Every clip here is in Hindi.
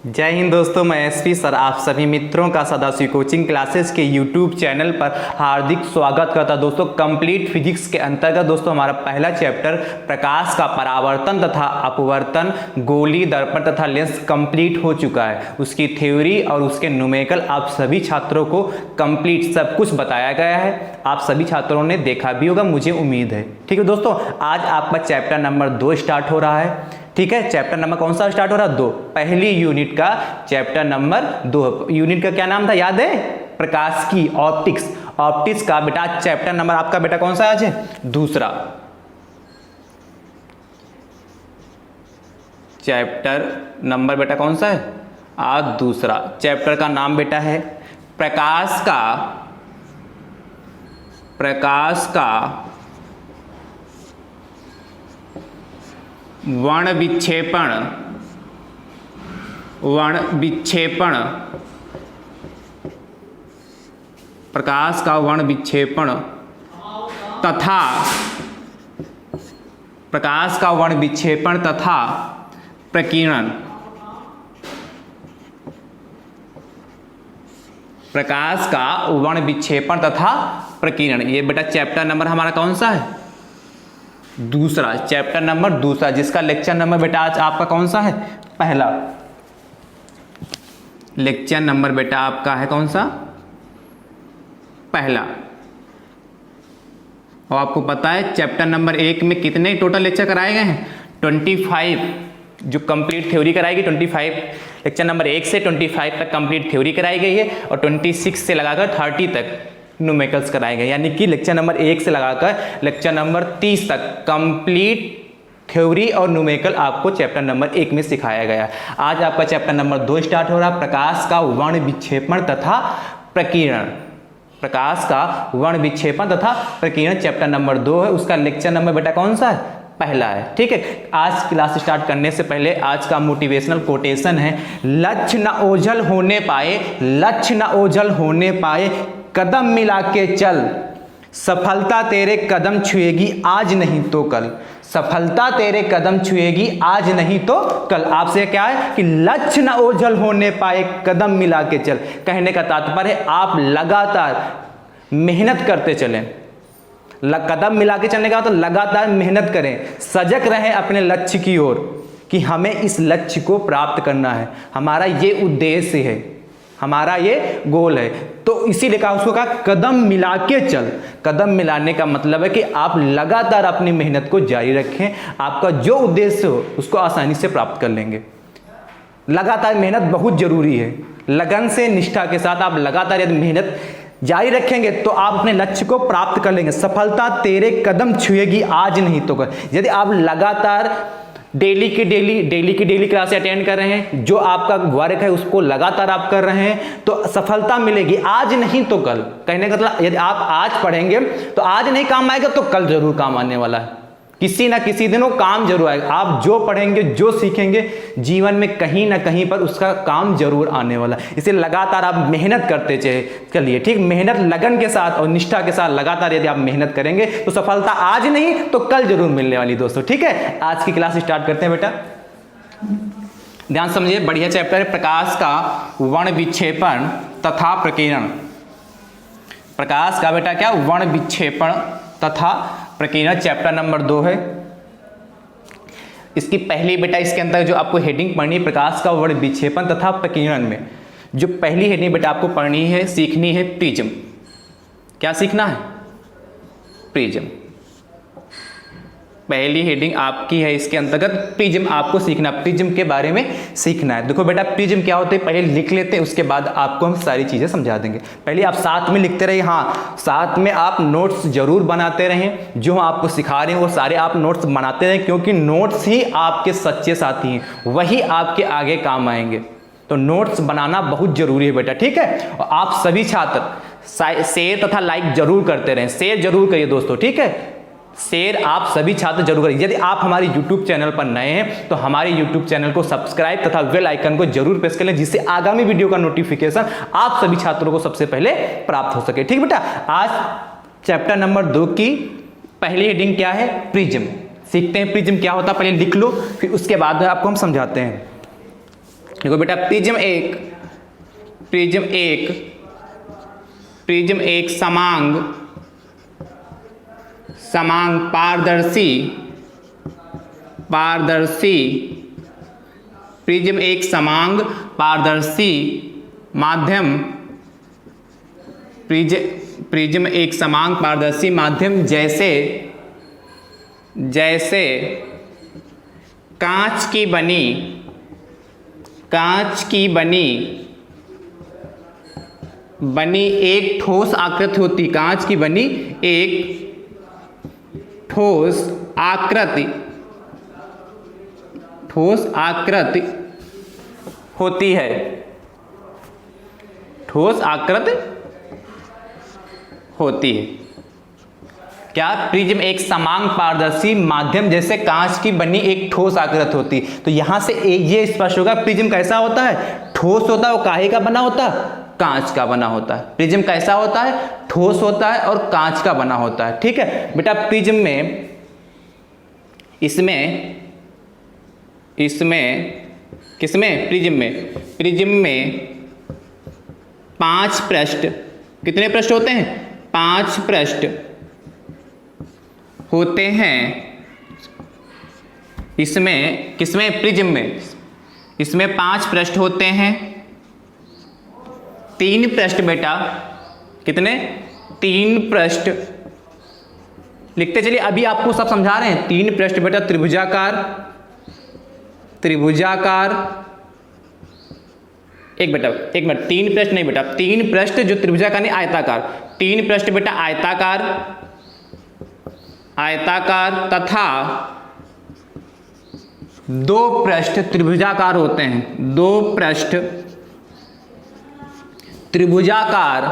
जय हिंद दोस्तों, मैं एसपी सर आप सभी मित्रों का सदाशिव कोचिंग क्लासेस के यूट्यूब चैनल पर हार्दिक स्वागत करता। दोस्तों कंप्लीट फिजिक्स के अंतर्गत दोस्तों हमारा पहला चैप्टर प्रकाश का परावर्तन तथा अपवर्तन, गोली, दर्पण तथा लेंस कंप्लीट हो चुका है। उसकी थ्योरी और उसके न्यूमेरिकल आप सभी छात्रों को कंप्लीट सब कुछ बताया गया है। आप सभी छात्रों ने देखा भी होगा, मुझे उम्मीद है। ठीक है दोस्तों, आज आपका चैप्टर नंबर 2 स्टार्ट हो रहा है। ठीक है, चैप्टर नंबर कौन सा स्टार्ट हो रहा है? 2। पहली यूनिट का चैप्टर नंबर 2। यूनिट का क्या नाम था याद है? प्रकाश की ऑप्टिक्स। ऑप्टिक्स का बेटा चैप्टर नंबर आपका बेटा कौन सा आज है? 2। चैप्टर नंबर बेटा कौन सा है? आज 2। चैप्टर का नाम बेटा है प्रकाश का वर्ण विक्षेपण प्रकाश का वर्ण विक्षेपण तथा प्रकीर्णन। प्रकाश का वर्ण विक्षेपण तथा प्रकीर्णन, ये बेटा चैप्टर नंबर हमारा कौन सा है? 2। चैप्टर नंबर 2, जिसका लेक्चर नंबर बेटा आज आपका कौन सा है? पहला। लेक्चर नंबर बेटा आपका है कौन सा? पहला। और आपको पता है चैप्टर नंबर 1 में कितने टोटल लेक्चर कराए गए हैं? 25। जो कंप्लीट थ्योरी कराएगी 25। लेक्चर नंबर 1 से 25 तक कंप्लीट थ्योरी कराई गई है और 26 से लगाकर 30 तक न्यूमेरिकल्स कराए गए। यानी कि लेक्चर नंबर 1 से लगाकर लेक्चर नंबर 30 तक कंप्लीट थ्योरी और न्यूमेरिकल आपको चैप्टर नंबर 1 में सिखाया गया। आज आपका चैप्टर नंबर 2 स्टार्ट हो रहा है, प्रकाश का वर्ण विक्षेपण तथा प्रकीर्णन। प्रकाश का वर्ण विक्षेपण तथा प्रकीर्णन चैप्टर नंबर 2 है। उसका लेक्चर नंबर बेटा कौन सा है? पहला है। ठीक है, आज क्लास स्टार्ट करने से पहले आज का मोटिवेशनल कोटेशन है, लक्ष्य न ओझल होने पाए कदम मिला के चल, सफलता तेरे कदम छुएगी आज नहीं तो कल। सफलता तेरे कदम छुएगी आज नहीं तो कल। आपसे क्या है कि लक्ष्य न ओझल होने पाए कदम मिला के चल। कहने का तात्पर्य है आप लगातार मेहनत करते चलें। कदम मिला के चलने का तो लगातार मेहनत करें, सजग रहें अपने लक्ष्य की ओर कि हमें इस लक्ष्य को प्राप्त करना है, हमारा ये उद्देश्य है, हमारा ये गोल है। तो इसीलिए कहा उसको, कहा कदम मिला के चल। कदम मिलाने का मतलब है कि आप लगातार अपनी मेहनत को जारी रखें, आपका जो उद्देश्य हो उसको आसानी से प्राप्त कर लेंगे। लगातार मेहनत बहुत जरूरी है। लगन से निष्ठा के साथ आप लगातार यदि मेहनत जारी रखेंगे तो आप अपने लक्ष्य को प्राप्त कर लेंगे। सफलता तेरे कदम छुएगी आज नहीं तो कल। यदि आप लगातार डेली की डेली क्लास अटेंड कर रहे हैं, जो आपका वर्क है उसको लगातार आप कर रहे हैं, तो सफलता मिलेगी आज नहीं तो कल। कहने का मतलब यदि आप आज पढ़ेंगे तो आज नहीं काम आएगा तो कल जरूर काम आने वाला है। किसी ना किसी दिन वो काम जरूर आएगा। आप जो पढ़ेंगे, जो सीखेंगे, जीवन में कहीं ना कहीं पर उसका काम जरूर आने वाला है। इसलिए लगातार आप मेहनत करते चलिए। ठीक, मेहनत लगन के साथ और निष्ठा के साथ लगातार यदि आप मेहनत करेंगे तो सफलता आज नहीं तो कल जरूर मिलने वाली दोस्तों। ठीक है, आज की क्लास स्टार्ट करते हैं बेटा। ध्यान समझिए, बढ़िया चैप्टर है प्रकाश का वर्ण विक्षेपण तथा प्रकीर्णन। प्रकाश का बेटा क्या? वर्ण विक्षेपण तथा प्रकीर्णन चैप्टर नंबर 2 है। इसकी पहली बेटा इसके अंदर जो आपको हेडिंग पढ़नी है, प्रकाश का वर्ण विक्षेपण तथा प्रकीर्णन में जो पहली हेडिंग बेटा आपको पढ़नी है, सीखनी है प्रिज्म। क्या सीखना है? प्रिज्म। पहली हेडिंग आपकी है इसके अंतर्गत प्रिज्म आपको सीखना, प्रिज्म के बारे में सीखना है। देखो बेटा प्रिज्म क्या होते हैं पहले लिख लेते हैं, उसके बाद आपको हम सारी चीजें समझा देंगे। पहले आप साथ में लिखते रहिए, हाँ साथ में आप नोट्स जरूर बनाते रहें। जो हम आपको सिखा रहे हैं वो सारे आप नोट्स बनाते रहें, क्योंकि नोट्स ही आपके सच्चे साथी हैं, वही आपके आगे काम आएंगे। तो नोट्स बनाना बहुत जरूरी है बेटा। ठीक है, और आप सभी छात्र शेयर तथा लाइक जरूर करते रहें, शेयर जरूर करिए दोस्तों। ठीक है, शेयर आप सभी छात्र जरूर करें। यदि आप हमारे YouTube चैनल पर नए हैं तो हमारे YouTube चैनल को सब्सक्राइब तथा बेल आइकन को जरूर प्रेस कर लें, जिससे आगामी वीडियो का नोटिफिकेशन आप सभी छात्रों को सबसे पहले प्राप्त हो सके। ठीक बेटा, आज चैप्टर नंबर 2 की पहली हेडिंग क्या है? प्रिज्म। सीखते हैं प्रिज्म क्या होता है, पहले लिख लो, फिर उसके बाद आपको हम समझाते हैं। देखो बेटा प्रिज्म एक समांग पारदर्शी प्रिज्म एक समांग पारदर्शी माध्यम प्रिज्म एक समांग पारदर्शी माध्यम जैसे कांच की बनी एक ठोस आकृति होती, कांच की बनी एक ठोस आकृति होती है, ठोस आकृति होती है। क्या? प्रिज्म एक समांग पारदर्शी माध्यम जैसे कांच की बनी एक ठोस आकृति होती। तो यहां से ये स्पष्ट होगा प्रिज्म कैसा होता है, ठोस होता है। वो काहे का बना होता है? कांच का बना होता है। प्रिज्म कैसा होता है? ठोस होता है और कांच का बना होता है। ठीक है बेटा, प्रिज्म में किसमें प्रिज्म में 5 पृष्ठ, कितने पृष्ठ होते हैं? 5 पृष्ठ होते हैं। किसमें? प्रिज्म में। इसमें 5 पृष्ठ होते हैं। 3 पृष्ठ बेटा, कितने? 3 पृष्ठ लिखते चलिए। अभी आपको सब समझा रहे हैं। 3 पृष्ठ बेटा, त्रिभुजाकार एक मिनट 3 पृष्ठ नहीं बेटा, 3 पृष्ठ जो त्रिभुजाकार नहीं, आयताकार। 3 पृष्ठ बेटा आयताकार तथा 2 पृष्ठ त्रिभुजाकार होते हैं। 2 पृष्ठ त्रिभुजाकार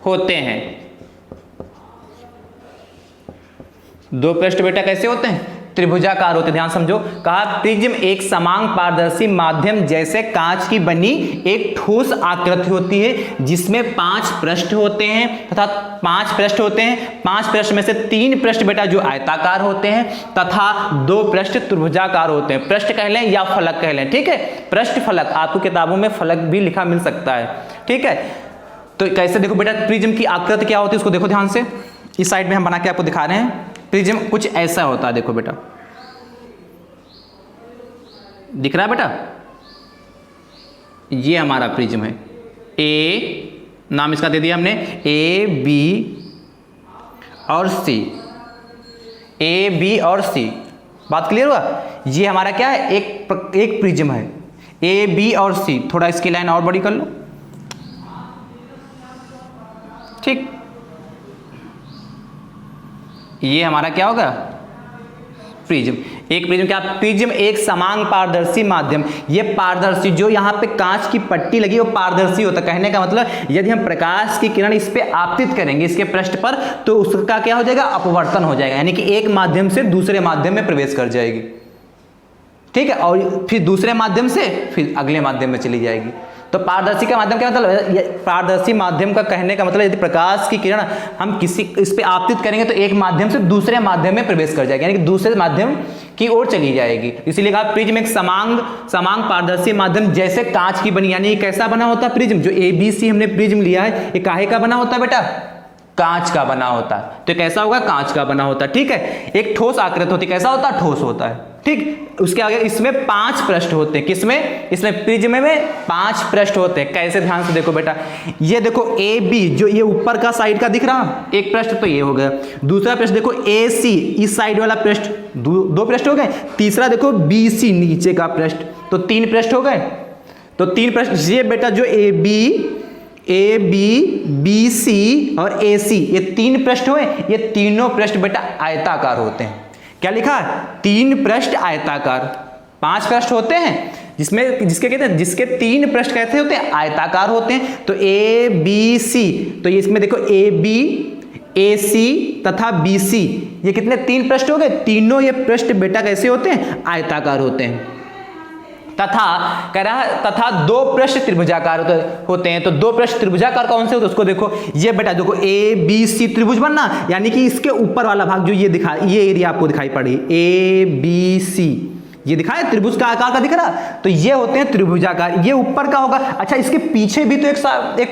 होते हैं। 2 पृष्ठ बेटा कैसे होते हैं? त्रिभुजाकार होते हैं। ध्यान समझो, कहा प्रिज्म एक समांग पारदर्शी माध्यम जैसे कांच की बनी एक ठोस आकृति होती है जिसमें 5 पृष्ठ होते हैं तथा 5 पृष्ठ होते हैं। 5 पृष्ठ में से 3 पृष्ठ बेटा जो आयताकार होते हैं तथा 2 पृष्ठ त्रिभुजाकार होते हैं। पृष्ठ कह लें या फलक कह लें। ठीक है, पृष्ठ फलक, आपको किताबों में फलक भी लिखा मिल सकता है। ठीक है, तो कैसे देखो बेटा प्रिज्म की आकृति क्या होती है उसको देखो ध्यान से। इस साइड में हम बना के आपको दिखा रहे हैं। प्रिज्म कुछ ऐसा होता है। देखो बेटा, दिख रहा है बेटा? ये हमारा प्रिज्म है। ए नाम इसका दे दिया हमने, ए बी और सी। ए बी और सी, बात क्लियर हुआ? ये हमारा क्या है? एक प्रिज्म है। ए बी और सी। थोड़ा इसकी लाइन और बड़ी कर लो। ठीक, ये हमारा क्या होगा? प्रिज्म। एक प्रिज्म क्या? प्रिज्म एक समांग पारदर्शी माध्यम। ये पारदर्शी, जो यहाँ पे कांच की पट्टी लगी वो पारदर्शी होता है। कहने का मतलब यदि हम प्रकाश की किरण इस पे आपतित करेंगे इसके पृष्ठ पर, तो उसका क्या हो जाएगा? अपवर्तन हो जाएगा, यानी कि एक माध्यम से दूसरे माध्यम में प्रवेश कर जाएगी। ठीक है, और फिर दूसरे माध्यम से फिर अगले माध्यम में चली जाएगी। तो पारदर्शी का माध्यम क्या मतलब है? पारदर्शी माध्यम का कहने का मतलब यदि प्रकाश की किरण हम किसी इस पे आपतित करेंगे तो एक माध्यम से दूसरे माध्यम में प्रवेश कर जाएगी, यानी कि दूसरे माध्यम की ओर चली जाएगी। इसीलिए कहा प्रिज्म एक समांग पारदर्शी माध्यम जैसे कांच की बनी। यानी कैसा बना होता है प्रिज्म? जो ABC हमने प्रिज्म लिया है, ये काहे का बना होता है बेटा? कांच का बना होता है। तो कैसा होगा? कांच का बना होता है। ठीक है, एक ठोस आकृति होती है। कैसा होता है? ठोस होता है। ठीक, उसके आगे इसमें 5 पृष्ठ होते हैं। किसमें? इसमें प्रिज्म में 5 पृष्ठ होते हैं। कैसे? ध्यान से देखो बेटा, ये देखो AB, जो ये ऊपर का साइड का दिख रहा, एक पृष्ठ तो ये हो गया। दूसरा पृष्ठ देखो AC, इस साइड वाला पृष्ठ, 2 पृष्ठ हो गए। तीसरा देखो BC, नीचे का पृष्ठ, तो 3 पृष्ठ हो गए। तो 3 पृष्ठ। ये बेटा जो AB, BC और AC, ये 3 पृष्ठ हुए। ये तीनों पृष्ठ बेटा आयताकार होते हैं। क्या लिखा है? 3 पृष्ठ आयताकार। 5 पृष्ठ होते हैं जिसके कहते हैं, जिसके 3 पृष्ठ कैसे होते हैं? आयताकार होते हैं। तो ABC, तो ये इसमें देखो AB, AC तथा BC, ये कितने? 3 पृष्ठ हो गए। तीनों ये पृष्ठ बेटा कैसे होते हैं? आयताकार होते हैं। तथा कह रहा है तथा दो पृष्ठ त्रिभुजाकार होते हैं। तो दो पृष्ठ त्रिभुजाकार कौन से होते हैं उसको देखो। ये बेटा देखो ए बी सी त्रिभुज बनना, यानी कि इसके ऊपर वाला भाग जो ये दिखा, ये एरिया आपको दिखाई पड़ी ए बी सी, ये दिखा है त्रिभुज का आकार का दिख रहा, तो ये होते हैं त्रिभुजाकार। ये ऊपर का होगा। अच्छा इसके पीछे भी तो एक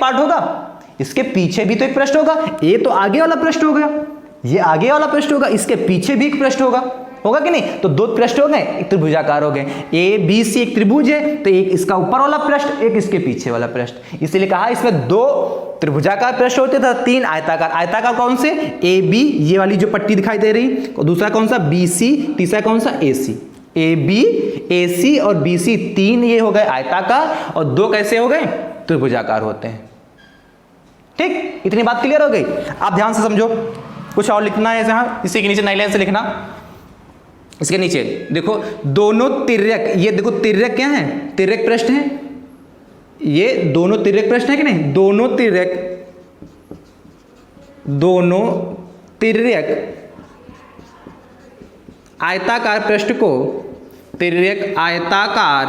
पार्ट होगा, इसके पीछे भी तो एक पृष्ठ होगा। ये तो आगे वाला पृष्ठ हो गया, ये आगे वाला पृष्ठ होगा, इसके पीछे भी एक पृष्ठ होगा कि नहीं। तो दो पृष्ठ हो गए, एक त्रिभुजाकार हो गए। ए बी सी एक त्रिभुज है, तो एक इसका ऊपर वाला पृष्ठ, एक इसके पीछे वाला पृष्ठ। इसलिए कहा इसमें दो त्रिभुजाकार पृष्ठ होते थे, तीन आयताकार। आयताकार कौन से? ए बी, ये वाली जो पट्टी दिखाई दे रही, और दूसरा कौन सा? बी सी, तीसरा कौन सा? ए सी। ए बी, ए सी और बी सी, तीन ये हो गए आयताकार, और दो कैसे हो गए? त्रिभुजाकार होते हैं। ठीक, इतनी बात क्लियर हो गई। आप ध्यान से समझो, कुछ और लिखना है यहां, इसी के नीचे नई लाइन से लिखना। इसके नीचे देखो दोनों तिर्यक, ये देखो तिर्यक क्या है? तिर्यक पृष्ठ है। ये दोनों तिर्यक पृष्ठ है कि नहीं? दोनों तिर्यक आयताकार पृष्ठ को, तिर्यक आयताकार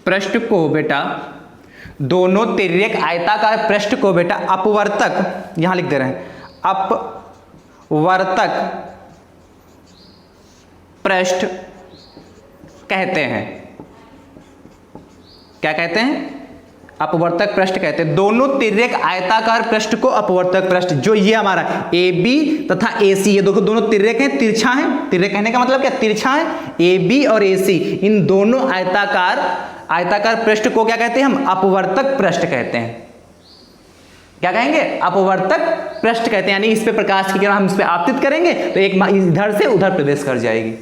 पृष्ठ को बेटा, दोनों तिर्यक आयताकार पृष्ठ को बेटा अपवर्तक, यहां लिख दे रहे हैं, अपवर्तक पृष्ठ कहते हैं। क्या कहते हैं? अपवर्तक पृष्ठ कहते हैं। दोनों तिर्यक आयताकार पृष्ठ को अपवर्तक पृष्ठ, जो ये हमारा ए बी तथा ए सी, ये देखो दोनों तिर्यक हैं, तिरछा है। तिर्यक कहने का मतलब क्या? तिरछा है। ए बी और ए सी, इन दोनों आयताकार पृष्ठ को क्या कहते हैं? हम अपवर्तक पृष्ठ कहते हैं। क्या कहेंगे? अपवर्तक पृष्ठ कहते हैं। यानी इस पे प्रकाश की किरण हम इस पे आपतित करेंगे तो एक इधर से उधर प्रवेश कर जाएगी,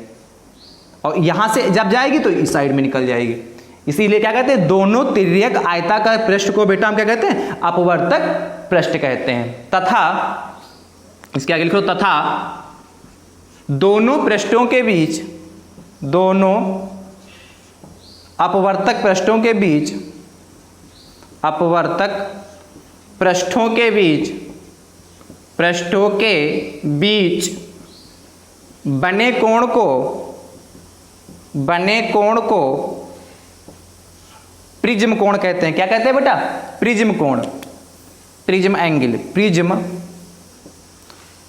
और यहां से जब जाएगी तो इस साइड में निकल जाएगी। इसीलिए क्या कहते हैं? दोनों तिर्यक आयताकार पृष्ठ को बेटा हम क्या कहते हैं? अपवर्तक पृष्ठ कहते हैं। तथा, इसके आगे लिखो, तथा दोनों पृष्ठों के बीच, दोनों अपवर्तक पृष्ठों के बीच, अपवर्तक पृष्ठों के बीच बने कोण को प्रिज्म कोण कहते हैं। क्या कहते हैं बेटा? प्रिज्म कोण, प्रिज्म एंगल, प्रिज्म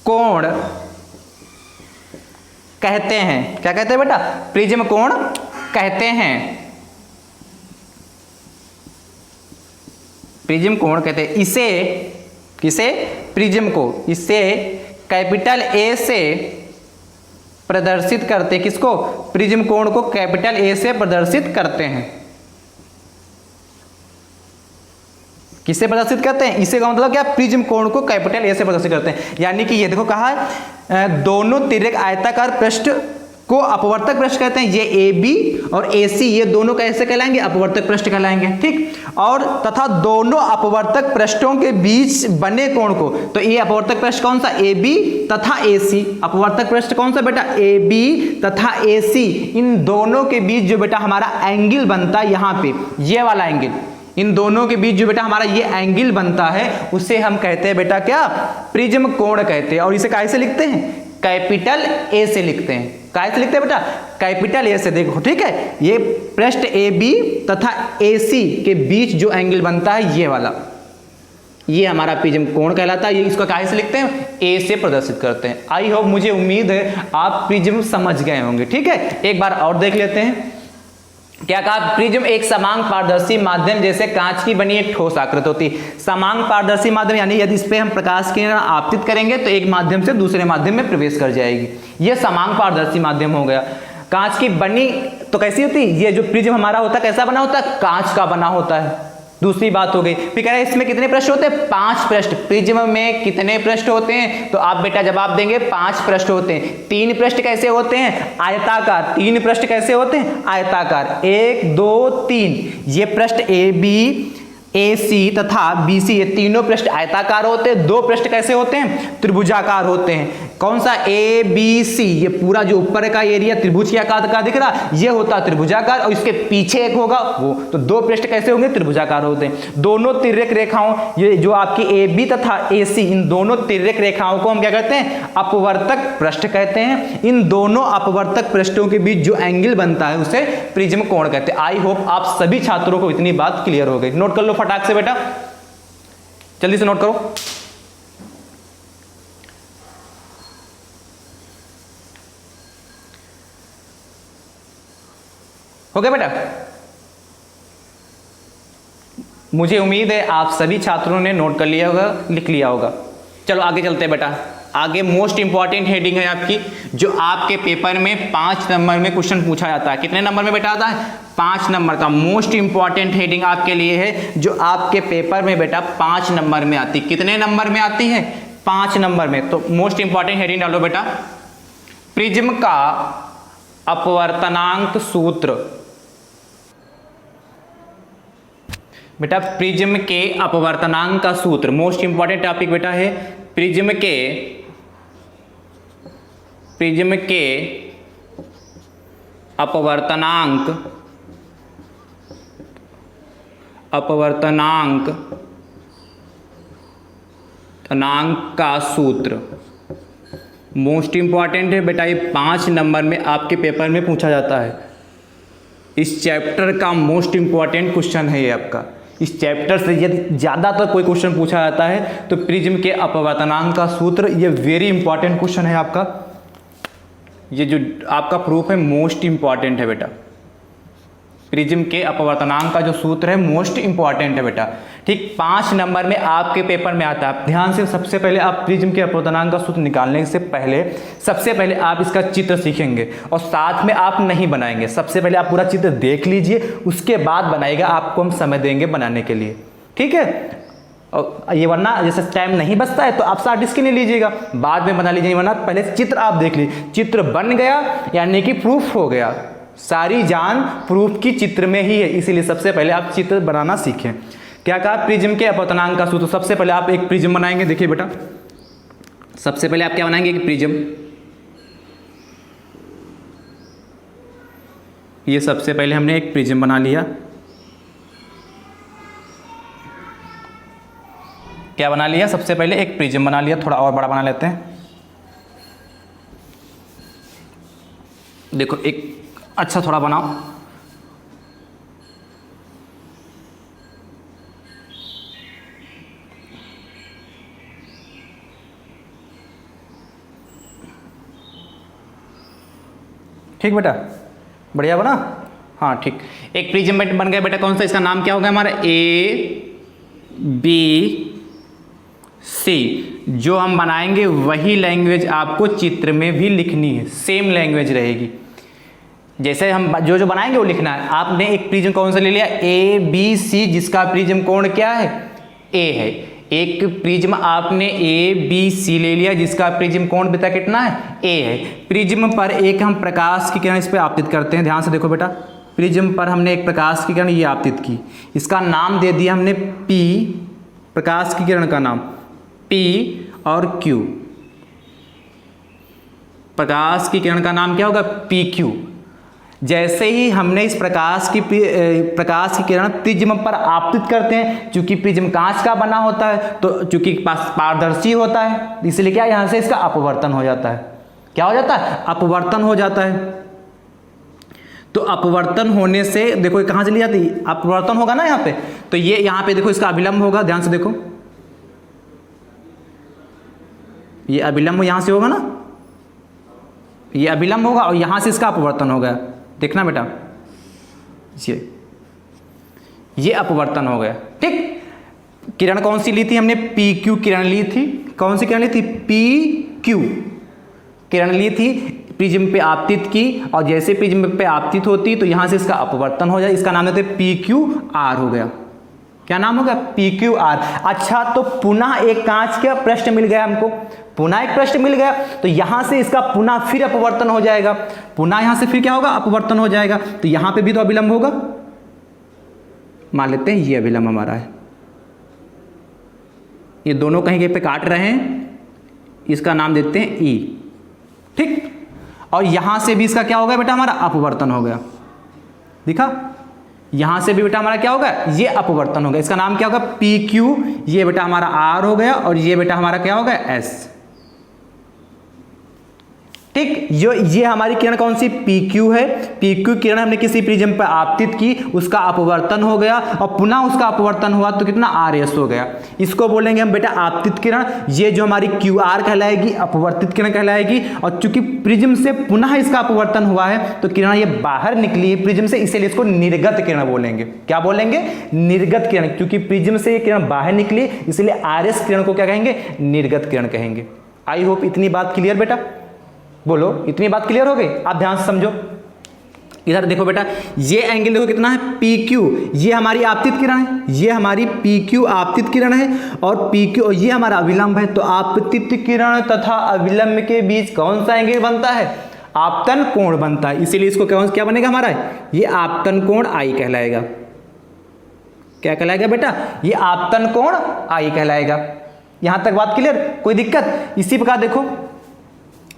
कोण कहते हैं। क्या कहते हैं बेटा? प्रिज्म कोण कहते हैं। प्रिज्म कोण कहते हैं। किसे? प्रिज्म को। इसे कैपिटल ए से प्रदर्शित करते हैं। किसको? प्रिज्म कोण को कैपिटल ए से प्रदर्शित करते हैं। किससे प्रदर्शित करते हैं? इसे का मतलब क्या? प्रिज्म कोण को कैपिटल ए से प्रदर्शित करते हैं। यानी कि ये देखो कहा है, दोनों तिर्यक आयताकार पृष्ठ को अपवर्तक पृष्ठ कहते हैं। ये ए बी और ए सी, ये दोनों कैसे कहलाएंगे? अपवर्तक पृष्ठ कहलाएंगे। ठीक, और तथा दोनों अपवर्तक पृष्ठों के बीच बने कोण को, तो ये अपवर्तक पृष्ठ कौन सा? ए बी तथा ए सी। अपवर्तक पृष्ठ कौन सा बेटा? ए बी तथा ए सी। इन दोनों के बीच जो बेटा हमारा एंगल बनता है, यहाँ पे ये वाला एंगल, इन दोनों के बीच जो बेटा हमारा ये एंगल बनता है, उसे हम कहते हैं बेटा क्या? प्रिज्म कोण कहते हैं। और इसे कैसे लिखते हैं? कैपिटल ए से लिखते हैं। कैसे लिखते हैं बेटा? कैपिटल ए से। देखो ठीक है, ये पृष्ठ ए बी तथा ए सी के बीच जो एंगल बनता है, ये वाला, ये हमारा प्रिज्म कोण कहलाता है। ये इसको कैसे लिखते हैं? ए से प्रदर्शित करते हैं। आई होप, मुझे उम्मीद है आप प्रिज्म समझ गए होंगे। ठीक है, एक बार और देख लेते हैं। क्या कहा? प्रिज्म एक समांग पारदर्शी माध्यम जैसे कांच की बनी एक ठोस आकृति होती है। समांग पारदर्शी माध्यम यानी यदि इस पे हम प्रकाश की किरण आपतित करेंगे तो एक माध्यम से दूसरे माध्यम में प्रवेश कर जाएगी। यह समांग पारदर्शी माध्यम हो गया। कांच की बनी तो कैसी होती है? ये जो प्रिज्म हमारा होता है कैसा बना होता है? कांच का बना होता है। दूसरी बात हो गई। फिर कह रहे हैं इसमें कितने पृष्ठ होते हैं? 5 पृष्ठ। प्रिज्म में कितने पृष्ठ होते हैं? तो आप बेटा जवाब देंगे 5 पृष्ठ होते हैं। 3 पृष्ठ कैसे होते हैं? आयताकार। 3 पृष्ठ कैसे होते हैं? आयताकार। 1 2 3। ये पृष्ठ ए बी AC तथा BC ये तीनों पृष्ठ आयताकार होते हैं, दो पृष्ठ कैसे होते हैं, त्रिभुजाकार होते हैं। कौन सा ABC, ये पूरा जो ऊपर का एरिया त्रिभुज के आकार का दिख रहा ये होता है त्रिभुजाकार, और इसके पीछे एक होगा वो, तो दो पृष्ठ कैसे होंगे, त्रिभुजाकार होते हैं। दोनों तिर्यक रेखाओं, ये जो आपकी AB तथा AC, इन दोनों तिर्यक रेखाओं को हम क्या कहते हैं, अपवर्तक पृष्ठ कहते हैं। इन दोनों अपवर्तक पृष्ठों के बीच जो एंगल बनता है उसे प्रिज्म कोण कहते हैं। आई होप आप सभी छात्रों को इतनी बात क्लियर हो गई। नोट कर लो फटाक से बेटा, जल्दी से नोट करो। हो गया बेटा? मुझे उम्मीद है आप सभी छात्रों ने नोट कर लिया होगा, लिख लिया होगा। चलो आगे चलते हैं बेटा। आगे मोस्ट इंपॉर्टेंट हेडिंग है आपकी, जो आपके पेपर में 5 नंबर में क्वेश्चन पूछा जाता है। कितने नंबर में बेटा आता है, 5 नंबर का मोस्ट इंपॉर्टेंट हेडिंग आपके लिए है, जो आपके पेपर में बेटा 5 नंबर में आती। कितने नंबर में आती है, 5 नंबर में। तो मोस्ट इंपॉर्टेंट हेडिंग डालो बेटा, प्रिज्म का अपवर्तनांक सूत्र। बेटा प्रिज्म के अपवर्तनांक का सूत्र मोस्ट इंपॉर्टेंट टॉपिक बेटा है। प्रिज्म के अपवर्तनांक का सूत्र मोस्ट इंपॉर्टेंट है बेटा। ये 5 नंबर में आपके पेपर में पूछा जाता है। इस चैप्टर का मोस्ट इंपॉर्टेंट क्वेश्चन है ये आपका। इस चैप्टर से यदि ज़्यादातर कोई क्वेश्चन पूछा जाता है तो प्रिज्म के अपवर्तनांक का सूत्र, ये वेरी इंपॉर्टेंट क्वेश्चन है आपका। ये जो आपका प्रूफ है मोस्ट इंपॉर्टेंट है बेटा। प्रिज्म के अपवर्तनांक का जो सूत्र है मोस्ट इंपॉर्टेंट है बेटा। ठीक, 5 नंबर में आपके पेपर में आता है। ध्यान से, सबसे पहले आप प्रिज्म के अपवर्तनांक का सूत्र निकालने से पहले सबसे पहले आप इसका चित्र सीखेंगे, और साथ में आप नहीं बनाएंगे। सबसे पहले आप पूरा चित्र देख लीजिए, उसके बाद बनाएगा, आपको हम समय देंगे बनाने के लिए, ठीक है। और ये वरना जैसे टाइम नहीं बचता है तो आप शॉर्ट स्क्रीन ले लीजिएगा, बाद में बना लीजिए, वरना पहले चित्र आप देख लीजिए। चित्र बन गया यानी कि प्रूफ हो गया। सारी जान प्रूफ की चित्र में ही है, इसीलिए सबसे पहले आप चित्र बनाना सीखें। क्या कहा, प्रिज्म के अपवर्तनांक का सूत्र। सबसे पहले आप एक प्रिज्म बनाएंगे। देखिए बेटा, सबसे पहले आप क्या बनाएंगे, एक प्रिज्म। ये सबसे पहले हमने एक प्रिज्म बना लिया। क्या बना लिया, सबसे पहले एक प्रिज्म बना लिया। थोड़ा और बड़ा बना लेते हैं। देखो एक अच्छा थोड़ा बनाओ। ठीक बेटा, बढ़िया बना। हाँ ठीक, एक प्रिज्म बन गया बेटा। कौन सा, इसका नाम क्या होगा हमारा, ABC। जो हम बनाएंगे वही लैंग्वेज आपको चित्र में भी लिखनी है, सेम लैंग्वेज रहेगी। जैसे हम जो बनाएंगे वो लिखना है। आपने एक प्रिज्म कौन सा ले लिया, ABC, जिसका प्रिज्म कोण क्या है, A है। एक प्रिज्म आपने ABC ले लिया, जिसका प्रिज्म कोण बेटा कितना है, A है। प्रिज्म पर एक हम प्रकाश की किरण इस पर आपतित करते हैं। ध्यान से देखो बेटा, प्रिज्म पर हमने एक प्रकाश की किरण ये आपतित की, इसका नाम दे दिया हमने P, प्रकाश की किरण का नाम P और Q। प्रकाश की किरण का नाम क्या होगा, PQ। जैसे ही हमने इस प्रकाश की किरण प्रिज्म पर आपतित करते हैं, चूंकि प्रिज्म कांच का बना होता है तो चूंकि पारदर्शी होता है, इसलिए क्या यहां से इसका अपवर्तन हो जाता है। क्या हो जाता है, अपवर्तन हो जाता है। तो अपवर्तन होने से देखो कहां चली जाती है, अपवर्तन होगा ना यहाँ पे, तो ये यहाँ पे देखो इसका अभिलंब होगा। ध्यान से देखो, ये अभिलंब यहां से होगा ना, ये अभिलंब होगा और यहां से इसका अपवर्तन होगा। देखना बेटा, ये अपवर्तन हो गया। ठीक, किरण कौन सी ली थी हमने, PQ किरण ली थी। कौन सी किरण ली थी, PQ किरण ली थी, प्रिज्म पे आपतित की, और जैसे प्रिज्म पे आपतित होती तो यहां से इसका अपवर्तन हो जाए। इसका नाम देते PQR हो गया। क्या नाम होगा, PQR। अच्छा, तो पुनः एक कांच का प्रश्न मिल गया हमको, पुनः एक प्रश्न मिल गया, तो यहां से इसका पुनः फिर अपवर्तन हो जाएगा। पुनः यहां से फिर क्या होगा, अपवर्तन हो जाएगा। तो यहां पे भी तो अभिलंब होगा, मान लेते हैं ये अभिलंब हमारा है, ये दोनों कहीं पे काट रहे हैं, इसका नाम देते हैं ई। ठीक, और यहां से भी इसका क्या हो गया बेटा, हमारा अपवर्तन हो गया। दिखा, यहां से भी बेटा हमारा क्या होगा, ये अपवर्तन हो गया, इसका नाम क्या होगा, पी क्यू। ये बेटा हमारा आर हो गया और ये बेटा हमारा क्या होगा, एस। ठीक, ये हमारी किरण कौन सी, पी क्यू है। पी क्यू किरण हमने किसी प्रिज्म पर आपतित की, उसका अपवर्तन हो गया और पुनः उसका अपवर्तन हुआ तो कितना, आर एस हो गया। इसको बोलेंगे हम बेटा आपतित किरण। ये जो हमारी क्यू आर कहलाएगी, अपवर्तित किरण कहलाएगी। और चूंकि प्रिज्म से पुनः इसका अपवर्तन हुआ है तो किरण ये बाहर निकली है प्रिज्म से, इसलिए इसको निर्गत किरण बोलेंगे। क्या बोलेंगे, निर्गत किरण। क्योंकि प्रिज्म से ये किरण बाहर निकली इसलिए आर एस किरण को क्या कहेंगे, निर्गत किरण कहेंगे। आई होप इतनी बात क्लियर बेटा, बोलो इतनी बात क्लियर हो गई। आप ध्यान से समझो, इधर देखो बेटा, ये एंगल देखो कितना है, पी क्यू। ये हमारी आपतित किरण है, ये हमारी पी क्यू आपतित किरण है और पी क्यू, ये हमारा अविलंब है। तो आपतित किरण तथा अविलंब के बीच कौन सा एंगल बनता है, आपतन कोण बनता है। इसीलिए इसको क्या बनेगा हमारा, ये आपतन कोण आई कहलाएगा। क्या कहलाएगा बेटा, ये आपतन कोण आई कहलाएगा। यहां तक बात क्लियर, कोई दिक्कत। इसी प्रकार देखो,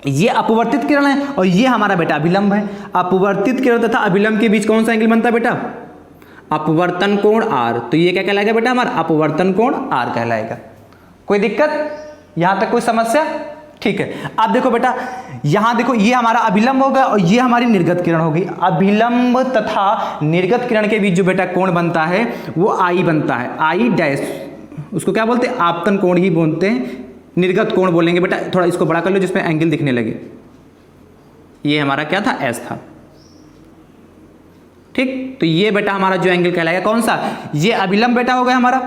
ये अपवर्तित किरण है और ये हमारा बेटा अभिलंब है। अपवर्तित किरण तथा अभिलंब के बीच कौन सा एंगल बनता है बेटा, अपवर्तन कोण आर। तो ये क्या कहलाएगा बेटा, हमारा अपवर्तन कोण आर कहलाएगा। कोई दिक्कत, यहां तक कोई समस्या, ठीक है। अब देखो बेटा, यहां देखो, ये हमारा अभिलंब होगा और ये हमारी निर्गत किरण होगी। अभिलंब तथा निर्गत किरण के बीच जो बेटा कोण बनता है वो आई बनता है, आई डैश। उसको क्या बोलते हैं, आपतन कोण ही बोलते हैं, निर्गत कोण बोलेंगे बेटा। थोड़ा इसको बड़ा कर लो जिसमें एंगल दिखने लगे। ये हमारा क्या था, एस था। ठीक, तो ये बेटा हमारा जो एंगल कहलाएगा कौन सा, ये अभिलंब बेटा हो गया हमारा,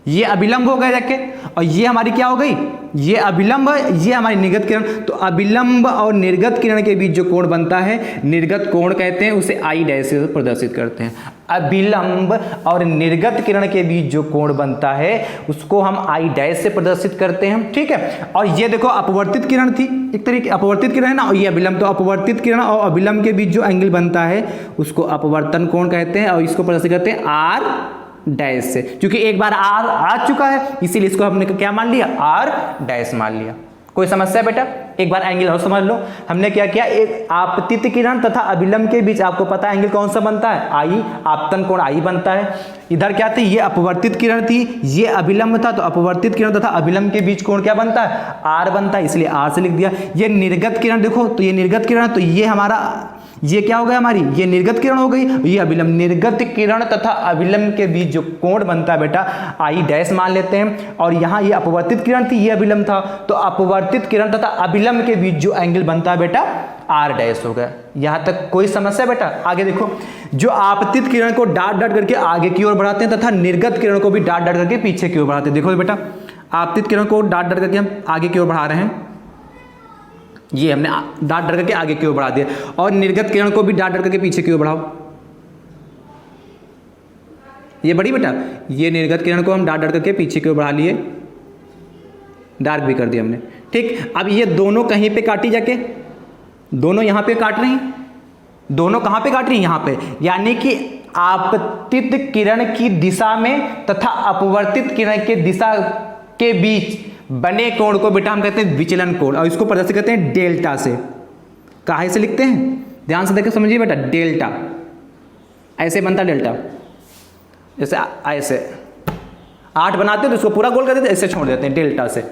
ये अभिलंब हो गया जाके। और ये हमारी क्या हो गई, ये अभिलंब है, ये हमारी निर्गत किरण। तो अभिलंब और निर्गत किरण के बीच जो कोण बनता है निर्गत कोण कहते हैं, उसे आई डैश से प्रदर्शित करते हैं। अभिलंब और निर्गत किरण के बीच जो कोण बनता है उसको हम आई डैश से प्रदर्शित करते हैं। ठीक है, और ये देखो अपवर्तित किरण थी, एक तरीके अपवर्तित किरण है ना, और ये अभिलंब। तो अपवर्तित किरण और अभिलंब के बीच जो एंगल बनता है उसको अपवर्तन कोण कहते हैं और इसको प्रदर्शित करते हैं आर डैश से। क्योंकि एक बार आर आ चुका है इसीलिए इसको हमने क्या मान लिया, आर डैश मान लिया। कोई समस्या बेटा, एक बार एंगल और समझ लो। हमने क्या किया, एक आपतित किरण तथा अभिलंब के बीच आपको पता है एंगल कौन सा बनता है, आई, आपतन कोण आई बनता है। इधर क्या थी, ये अपवर्तित किरण थी, ये अभिलंब था। तो अपवर्तित किरण तथा अभिलंब के बीच कोण क्या बनता है, आर बनता है, इसलिए आर से लिख दिया। ये निर्गत किरण देखो, तो ये निर्गत किरण, तो ये हमारा, ये क्या हो गया हमारी, ये निर्गत किरण हो गई, ये अभिलंब। निर्गत किरण तथा अभिलंब के बीच जो कोण बनता है बेटा आई डैश मान लेते हैं। और यहाँ ये अपवर्तित किरण थी, ये अभिलंब था, तो अपवर्तित किरण तथा अभिलंब के बीच जो एंगल बनता है बेटा आर डैश हो गया। यहाँ तक कोई समस्या बेटा। आगे देखो, जो आपतित किरण को डाट डाट करके आगे की ओर बढ़ाते हैं तथा निर्गत किरण को भी डाट डाट करके पीछे की ओर बढ़ाते हैं। देखो बेटा, आपतित किरण को डाट डाट करके हम आगे की ओर बढ़ा रहे हैं, ये हमने डाट डाट करके आगे की ओर बढ़ा दिया। और निर्गत किरण को भी डाट डाट करके पीछे की ओर बढ़ाओ, ये बड़ी बेटा, ये निर्गत किरण को हम डाट डाट करके पीछे की ओर बढ़ा लिए, डार्क भी कर दिया हमने। ठीक, अब ये दोनों कहीं पे काटी जाके, दोनों यहां पे काट रही, दोनों कहां पे काट रही, यहां पे। यानी कि आपतित किरण की दिशा में तथा अपवर्तित किरण की दिशा के बीच बने कोण को बेटा हम कहते हैं विचलन कोण, और इसको प्रदर्शित करते हैं डेल्टा से। काहे से लिखते हैं, ध्यान से देखकर समझिए बेटा, डेल्टा ऐसे बनता डेल्टा, जैसे ऐसे 8 बनाते हैं तो इसको पूरा गोल कर देते हैं, ऐसे छोड़ देते हैं डेल्टा से।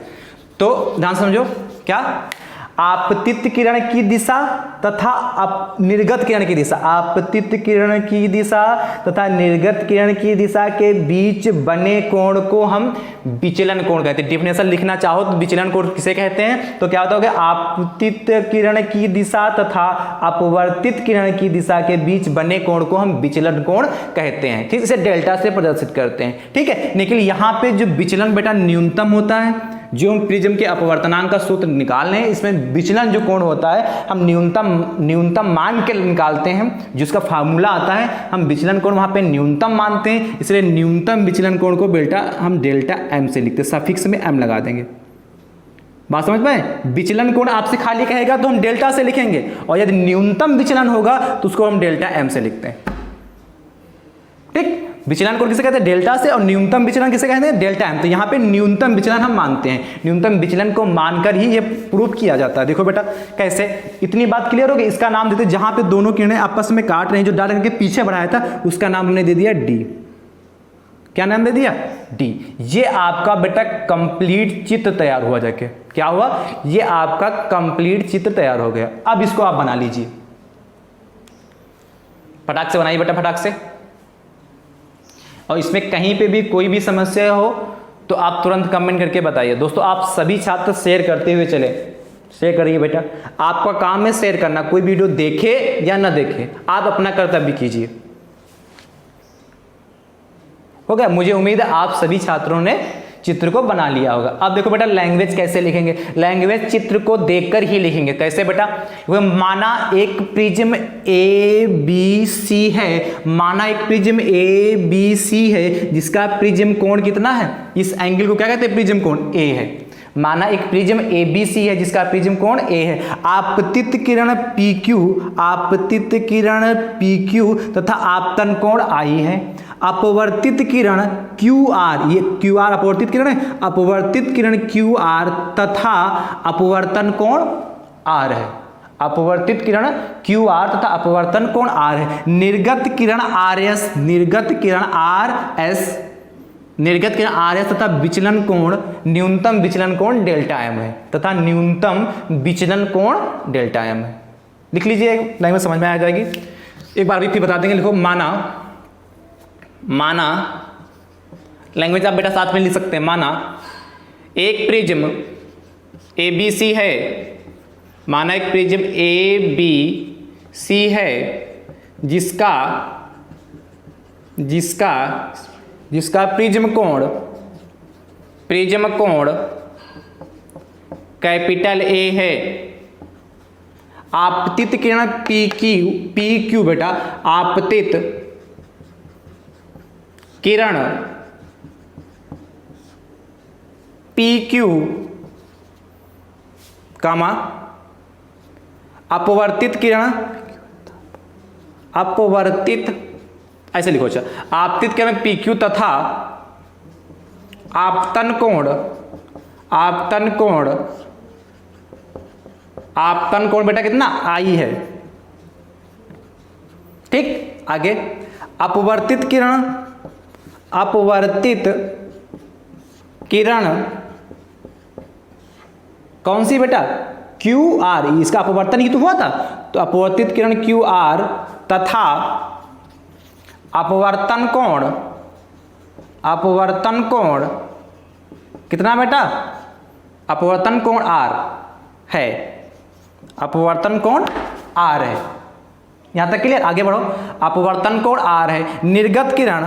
तो ध्यान समझो, क्या, आपतित किरण की दिशा तथा निर्गत किरण की दिशा, आपतित किरण की दिशा तथा निर्गत किरण की दिशा के बीच बने कोण को हम विचलन कोण कहते हैं। डेफिनेशन लिखना चाहो तो विचलन कोण किसे कहते हैं, तो क्या होता होगा, आपतित किरण की दिशा तथा अपवर्तित किरण की दिशा के बीच बने कोण को हम विचलन कोण कहते हैं। ठीक, इसे डेल्टा से प्रदर्शित करते हैं। ठीक है, लेकिन यहाँ पे जो विचलन बेटा न्यूनतम होता है, जो हम प्रिज्म के अपवर्तनांक का सूत्र निकाल रहे हैं, इसमें विचलन जो कोण होता है हम न्यूनतम मान के निकालते हैं, जिसका फार्मूला आता है, हम विचलन कोण वहां पे न्यूनतम मानते हैं, इसलिए न्यूनतम विचलन कोण को बेटा हम डेल्टा एम से लिखते हैं, सफिक्स में एम लगा देंगे। बात समझ पाए, विचलन कोण आपसे खाली कहेगा तो हम डेल्टा से लिखेंगे, और यदि न्यूनतम विचलन होगा तो उसको हम डेल्टा एम से लिखते हैं। ठीक, विचलन कोण किसे कहते हैं, डेल्टा से, और न्यूनतम विचलन किसे कहते हैं, डेल्टा एम। तो यहाँ पे न्यूनतम विचलन हम मानते हैं, न्यूनतम विचलन को मानकर ही ये प्रूव किया जाता है। देखो बेटा कैसे, इतनी बात क्लियर हो गई। इसका नाम देते जहां पे दोनों किरणें आपस में काट रहे हैं, जो डार्क के पीछे बढ़ाया था उसका नाम हमने दे दिया डी। क्या नाम दे दिया, डी। ये आपका बेटा कंप्लीट चित्र तैयार हुआ जाके, क्या हुआ, ये आपका कंप्लीट चित्र तैयार हो गया। अब इसको आप बना लीजिए, फटाक से बनाइए बेटा, फटाक से। और इसमें कहीं पे भी कोई भी समस्या हो तो आप तुरंत कमेंट करके बताइए। दोस्तों आप सभी छात्र शेयर करते हुए चले, शेयर करिए बेटा, आपका काम है शेयर करना। कोई वीडियो देखे या ना देखे, आप अपना कर्तव्य कीजिए। हो गया, मुझे उम्मीद है आप सभी छात्रों ने चित्र को बना लिया होगा। अब देखो बेटा लैंग्वेज कैसे लिखेंगे, लैंग्वेज चित्र को देखकर ही लिखेंगे। कैसे बेटा, वो माना एक प्रिज्म ए बी सी है, माना एक प्रिज्म ए बी सी है जिसका प्रिज्म कोण कितना है, इस एंगल को क्या कहते हैं, प्रिज्म कोण ए है। माना एक प्रिज्म ए बी सी है जिसका प्रिज्म कोण ए है। आपतित किरण पी क्यू, आपतित किरण पी क्यू तथा आपतन कोण आई है। अपवर्तित किरण क्यू आर, ये क्यू आर अपवर्तित किरण है, अपवर्तित किरण क्यू आर तथा अपवर्तन कोण आर है। अपवर्तित किरण क्यू आर तथा अपवर्तन कोण आर है। निर्गत किरण आर एस, निर्गत किरण आर एस, निर्गत किरण आर एस तथा विचलन कोण, न्यूनतम विचलन कोण डेल्टा एम है, तथा न्यूनतम विचलन कोण डेल्टा एम है। लिख लीजिए, लैंग्वेज समझ में आ जाएगी। एक बार भी फिर बता देंगे, लिखो माना, माना लैंग्वेज आप बेटा साथ में लिख सकते हैं। माना एक प्रिज्म ए बी सी है, माना एक प्रिज्म ए बी सी है जिसका जिसका जिसका प्रिज्म कोण कैपिटल ए है। आपतित किरण पी क्यू बेटा, आपतित किरण पी क्यू कामा अपवर्तित किरण, अपवर्तित ऐसे लिखो, अच्छा आपतित किरण पी क्यू तथा आपतन कोण, आपतन कोण, आपतन कोण बेटा कितना, आई है। ठीक, आगे अपवर्तित किरण, अपवर्तित किरण कौन सी बेटा, क्यू आर, इसका अपवर्तन ही तो हुआ था, तो अपवर्तित किरण क्यू आर तथा अपवर्तन कोण, अपवर्तन कोण कितना बेटा, अपवर्तन कोण आर है, अपवर्तन कोण आर है। यहां तक क्लियर, आगे बढ़ो। अपवर्तन कोण आर है। निर्गत किरण,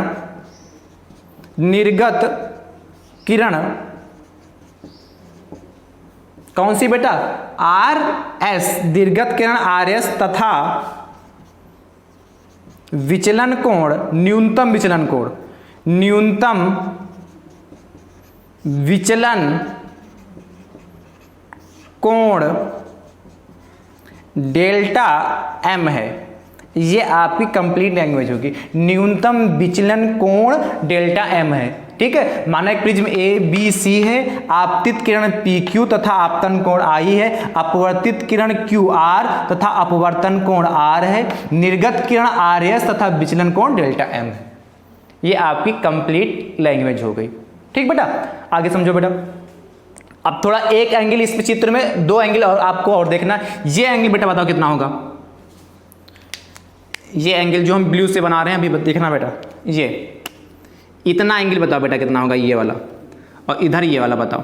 निर्गत किरण कौन सी बेटा, आर एस, निर्गत किरण आर एस तथा विचलन कोण, न्यूनतम विचलन कोण, न्यूनतम विचलन कोण डेल्टा एम है। ये आपकी कंप्लीट लैंग्वेज होगी, न्यूनतम विचलन कोण डेल्टा एम है। ठीक है, माना एक प्रिज्म ए बी सी है, आपतित किरण पी क्यू तथा आपतन कोण आई है, अपवर्तित किरण क्यू आर तथा अपवर्तन कोण आर है, निर्गत किरण आर एस तथा विचलन कोण डेल्टा एम है। ये आपकी कंप्लीट लैंग्वेज हो गई। ठीक बेटा, आगे समझो बेटा। अब थोड़ा एक एंगल इस चित्र में, दो एंगल और आपको और देखना। ये एंगल बेटा बताओ कितना होगा, ये एंगल जो हम ब्लू से बना रहे हैं अभी देखना बेटा, ये इतना एंगल बताओ बेटा कितना होगा, ये वाला, और इधर ये वाला बताओ।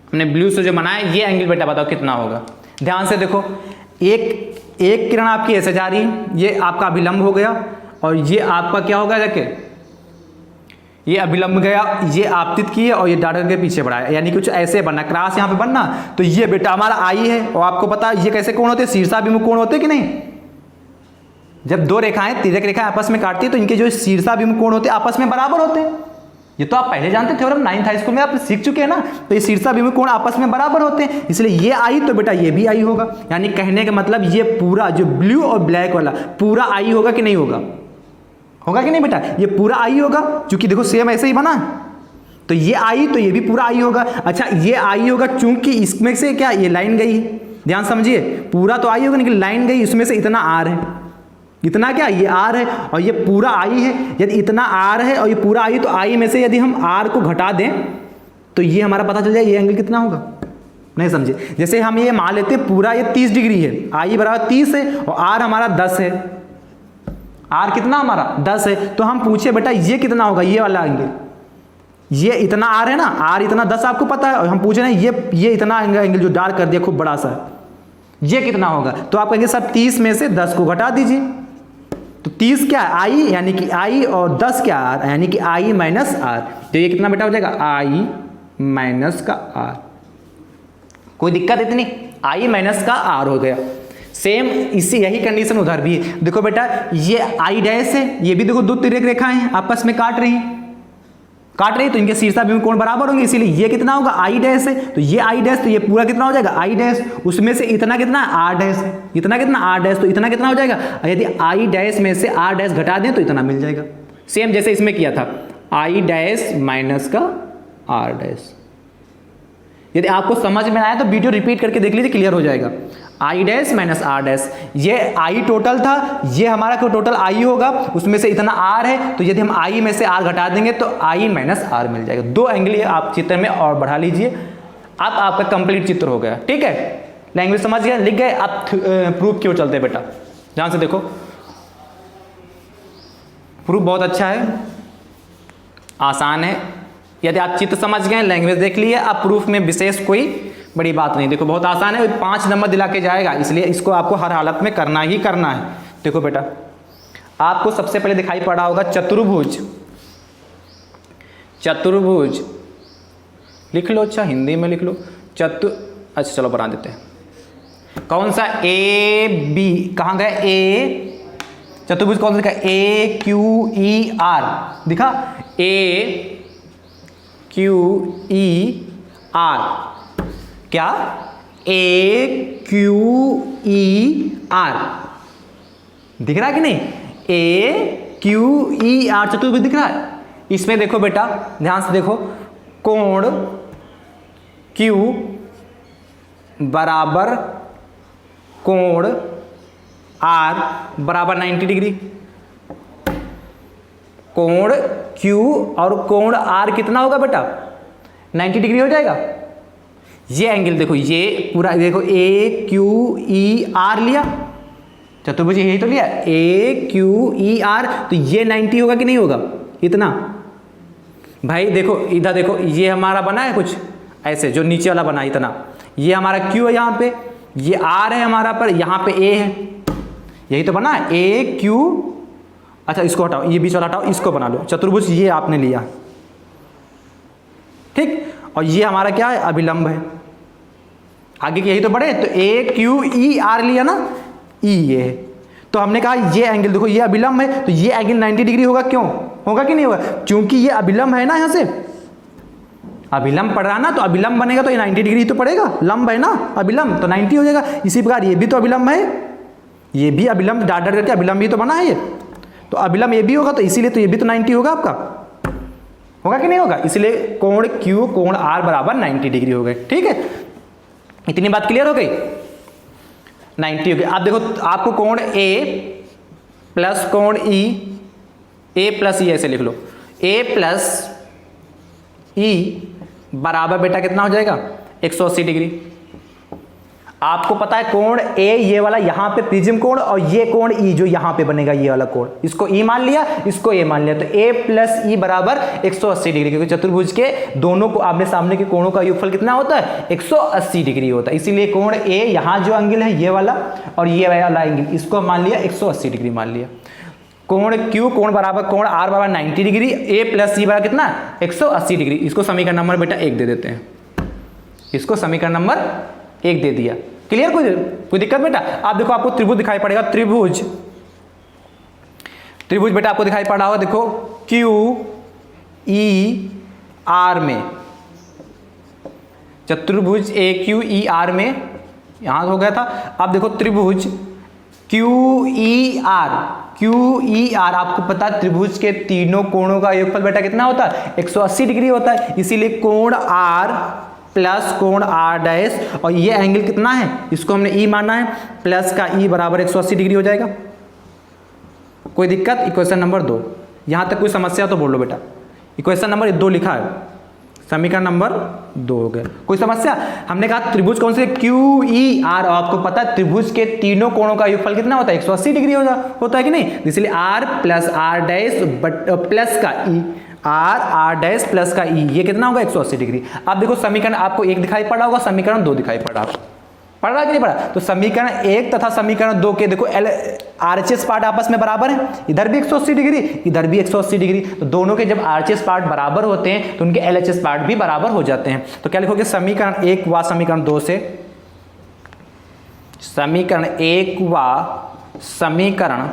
हमने ब्लू से जो बनाया ये एंगल बेटा बताओ कितना होगा। ध्यान से देखो, एक किरण आपकी ऐसे जा रही है, ये आपका अभिलंब हो गया, और ये आपका क्या होगा जाके, ये अभिलंब गया, ये आपतित की है और ये डार्क के पीछे बढ़ाया, यानी कुछ ऐसे बनना, क्रॉस यहाँ पे बनना। तो ये बेटा हमारा आई है, और आपको पता है ये कैसे कोण होते हैं, शीर्षाभिमुख कोण होते हैं कि नहीं। जब दो रेखाएं, तिर्यक रेखाएं आपस में काटती है तो इनके जो शीर्षाभिमुख कोण होते हैं आपस में बराबर होते हैं। ये तो आप पहले जानते थे, थ्योरम 9th हाई स्कूल में आप सीख चुके हैं ना। तो ये शीर्षाभिमुख कोण आपस में बराबर होते हैं, इसलिए ये आई तो बेटा ये भी आई होगा। यानी कहने का मतलब ये पूरा जो ब्लू और ब्लैक वाला पूरा आई होगा कि नहीं होगा, होगा कि नहीं बेटा, ये पूरा आई होगा, क्योंकि देखो सेम ऐसे ही बना, तो ये आई तो ये भी पूरा आई होगा। अच्छा ये आई होगा क्योंकि इसमें से क्या ये लाइन गई, ध्यान समझिए, पूरा तो आई होगा लेकिन लाइन गई, इसमें से इतना आर है, इतना क्या ये आर है और ये पूरा आई है। यदि इतना आर है और ये पूरा आई, तो आई में से यदि हम आर को घटा दें तो ये हमारा पता चल जाए ये एंगल कितना होगा। नहीं समझे, जैसे हम ये मान लेते हैं पूरा ये 30 डिग्री है, आई बराबर 30 है और आर हमारा 10 है, आर कितना हमारा 10 है, तो हम पूछे बेटा ये कितना होगा, ये वाला एंगल, ये इतना आर है ना, आर इतना 10 आपको पता है, और हम पूछ रहे हैं ये इतना एंगल जो डार्क कर दिया खूब बड़ा सा, ये कितना होगा, तो आप कहेंगे सब 30 में से 10 को घटा दीजिए, तो 30 क्या आई यानी कि आई और 10 क्या आर यानी कि आई माइनस आर, तो ये कितना बेटा हो जाएगा आई माइनस का आर। कोई दिक्कत इतनी, आई माइनस का आर हो गया। सेम इसी यही कंडीशन उधर भी है। देखो बेटा ये आई डैश है, ये भी देखो दो तिर्यक रेखाएं हैं आपस में काट रही तो इनके शीर्षाभिमुख कोण बराबर होंगे, इसीलिए ये कितना होगा आई डैश है, तो ये आई डैश, तो ये पूरा कितना हो जाएगा आई डैश, उसमें से इतना कितना आर डैश, इतना कितना आर डैश, तो इतना कितना हो जाएगा, यदि आई डैश में से आर डैश घटा दें तो इतना मिल जाएगा। सेम जैसे इसमें किया था आई डैश माइनस का आर डैश। यदि आपको समझ में आया तो वीडियो रिपीट करके देख लीजिए, क्लियर हो जाएगा। I dash minus R dash, ये आई टोटल था, ये हमारा को टोटल आई होगा, उसमें से इतना आर है, तो यदि हम आई में से आर घटा देंगे तो आई माइनस आर मिल जाएगा। दो एंगल ये आप चित्र में और बढ़ा लीजिए, अब आपका कंप्लीट चित्र हो गया। ठीक है, लैंग्वेज समझ गए, लिख गए। आप प्रूफ की ओर चलते हैं बेटा, ध्यान से देखो, प्रूफ बहुत अच्छा है, आसान है। यदि आप चित्र समझ गए, लैंग्वेज देख लिए, अब प्रूफ में विशेष कोई बड़ी बात नहीं। देखो बहुत आसान है, 5 नंबर दिला के जाएगा, इसलिए इसको आपको हर हालत में करना ही करना है। देखो बेटा आपको सबसे पहले दिखाई पड़ा होगा चतुर्भुज, चतुर्भुज लिख लो, अच्छा हिंदी में लिख लो अच्छा चलो बना देते हैं। कौन सा ए बी, कहाँ गए ए, चतुर्भुज कौन सा दिखा, ए क्यू ई आर दिखा, ए क्यू ई आर, क्या ए क्यू ई आर दिख रहा है कि नहीं, ए क्यू ई आर चतुर्भुज दिख रहा है। इसमें देखो बेटा ध्यान से देखो, कोण Q बराबर कोण R बराबर 90 डिग्री, कोण Q और कोण R कितना होगा बेटा 90 डिग्री हो जाएगा। ये एंगल देखो, ये पूरा देखो ए क्यू ई आर लिया, चतुर्भुज यही तो लिया ए क्यू ई आर, तो ये 90 होगा कि नहीं होगा इतना। भाई देखो इधर देखो, ये हमारा बना है कुछ ऐसे, जो नीचे वाला बना इतना, ये हमारा क्यू है यहाँ पे, ये आर है हमारा पर, यहाँ पे ए है, यही तो बना है ए क्यू। अच्छा इसको हटाओ, ये बीच वाला हटाओ, इसको बना लो चतुर्भुज, ये आपने लिया ठीक, और ये हमारा क्या है अभिलंब है, आगे की यही तो बढ़े, तो ए क्यू ई आर लिया ना, ई ये है, तो हमने कहा ये एंगल देखो, ये अभिलंब है, तो ये एंगल 90 डिग्री होगा, क्यों होगा कि नहीं होगा, क्योंकि ये अभिलंब है ना, यहाँ से अभिलंब पड़ रहा ना, तो अभिलंब बनेगा तो ये 90 डिग्री तो पड़ेगा, लंब है ना अभिलंब, तो 90 हो जाएगा। इसी प्रकार ये भी तो अभिलंब है, ये भी अभिलंब डाट डाट करके अभिलंब भी तो बना है ये, तो अभिलंब ये भी होगा, तो इसीलिए तो ये भी तो 90 होगा आपका, होगा कि नहीं होगा, इसलिए कोण Q कोण R बराबर 90 डिग्री हो गए। ठीक है, इतनी बात क्लियर हो गई, 90 हो गई। अब देखो आपको कोण A प्लस कोण E, A प्लस E ऐसे लिख लो, A प्लस E बराबर बेटा कितना हो जाएगा 180 डिग्री। आपको पता है कोण A ये वाला यहाँ पे प्रिज्म कोण, और ये कोण E जो यहाँ पे बनेगा ये वाला कोण, इसको E मान लिया, इसको A मान लिया, तो A प्लस E बराबर 180 डिग्री, क्योंकि चतुर्भुज के दोनों को आमने सामने के कोणों का योगफल कितना होता है 180 डिग्री होता है, इसीलिए कोण A यहाँ जो एंगल है ये वाला, और ये वाला एंगल इसको मान लिया 180 डिग्री मान लिया। कोण Q कोण बराबर कोण R बराबर 90 डिग्री, A प्लस E बराबर कितना 180 डिग्री, इसको समीकरण नंबर बेटा 1 दे देते हैं, इसको समीकरण नंबर 1 दे दिया। क्लियर, कोई दिक्कत बेटा। आप देखो आपको त्रिभुज दिखाई पड़ेगा, त्रिभुज बेटा आपको दिखाई पड़ा होगा, देखो Q E R में, चतुर्भुज A Q E R में यहां हो गया था। अब देखो त्रिभुज Q E R Q E R, आपको पता है त्रिभुज के तीनों कोणों का योगफल बेटा कितना होता है 180 डिग्री होता है, इसीलिए कोण आर प्लस कोण आर डैश, और ये एंगल कितना है इसको हमने ई माना है, प्लस का ई बराबर 180 डिग्री हो जाएगा। कोई दिक्कत? इक्वेशन नंबर 2, यहां तक कोई समस्या तो बोल लो बेटा। इक्वेशन नंबर 2 लिखा है, समीकरण नंबर 2 हो गया। कोई समस्या? हमने कहा त्रिभुज कौन से, क्यू ई आर, आपको पता है त्रिभुज के तीनों कोणों का योगफल कितना होता है 180 डिग्री होता है कि नहीं, इसलिए R plus R dash plus का ई, आर डैश प्लस का ई, ये कितना होगा 180 डिग्री। अब देखो समीकरण आपको 1 दिखाई पड़ा होगा, समीकरण 2 दिखाई पड़ा, पढ़ रहा कि नहीं पढ़ा? तो समीकरण 1 तथा समीकरण 2 के देखो आरएचएस पार्ट आपस में बराबर है, इधर भी 180 डिग्री इधर भी 180 डिग्री, तो दोनों के जब आरएचएस पार्ट बराबर होते हैं तो उनके एलएचएस पार्ट भी बराबर हो जाते हैं। तो क्या लिखोगे, समीकरण 1 व समीकरण 2 से, समीकरण 1 व समीकरण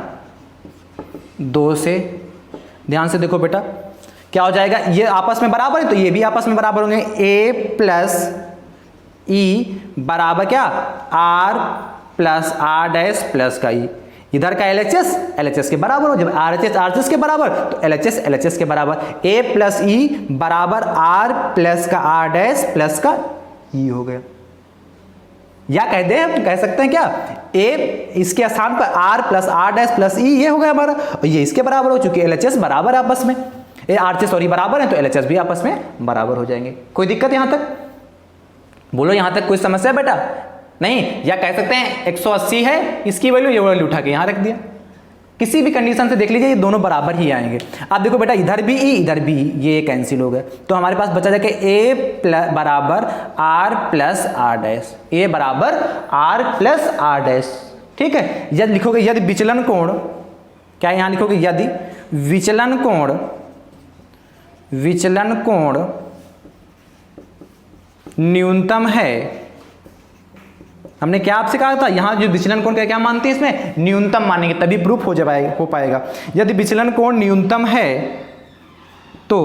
2 से, ध्यान से देखो बेटा क्या हो जाएगा, ये आपस में बराबर है तो ये भी आपस में बराबर होंगे, ए प्लस ई बराबर क्या, R plus R dash plus का ई, इधर का एलएचएस के बराबर हो, जब आरएचएस के बराबर तो एलएचएस के बराबर, ए प्लस ई बराबर आर प्लस का आर डैश प्लस का ई हो गया। या कह सकते हैं क्या, ए इसके स्थान पर R plus R dash plus E, ये हो गया हमारा, और ये इसके बराबर हो चुके, एलएचएस बराबर है आपस में, ये आरएचएस और ई बराबर है तो एलएचएस भी आपस में बराबर हो जाएंगे। कोई दिक्कत यहां तक? बोलो यहां तक कोई समस्या बेटा? नहीं? या कह सकते हैं 180 है, इसकी वैल्यू ये वैल्यू उठा के यहां रख दिया, किसी भी कंडीशन से देख लीजिए ये दोनों बराबर ही आएंगे। अब देखो बेटा इधर भी ई इधर भी ई, ये कैंसिल हो गए, तो हमारे पास बचा जाके ए बराबर आर प्लस आर डैश, ए बराबर आर प्लस आर डैश, ठीक है। यदि लिखोगे यदि विचलन कोण, क्या यहां लिखोगे, यदि विचलन कोण न्यूनतम है, हमने क्या आपसे कहा था, यहां जो विचलन कोण का क्या मानते हैं, इसमें न्यूनतम मानेंगे तभी प्रूफ हो पाएगा। यदि विचलन कोण न्यूनतम है तो,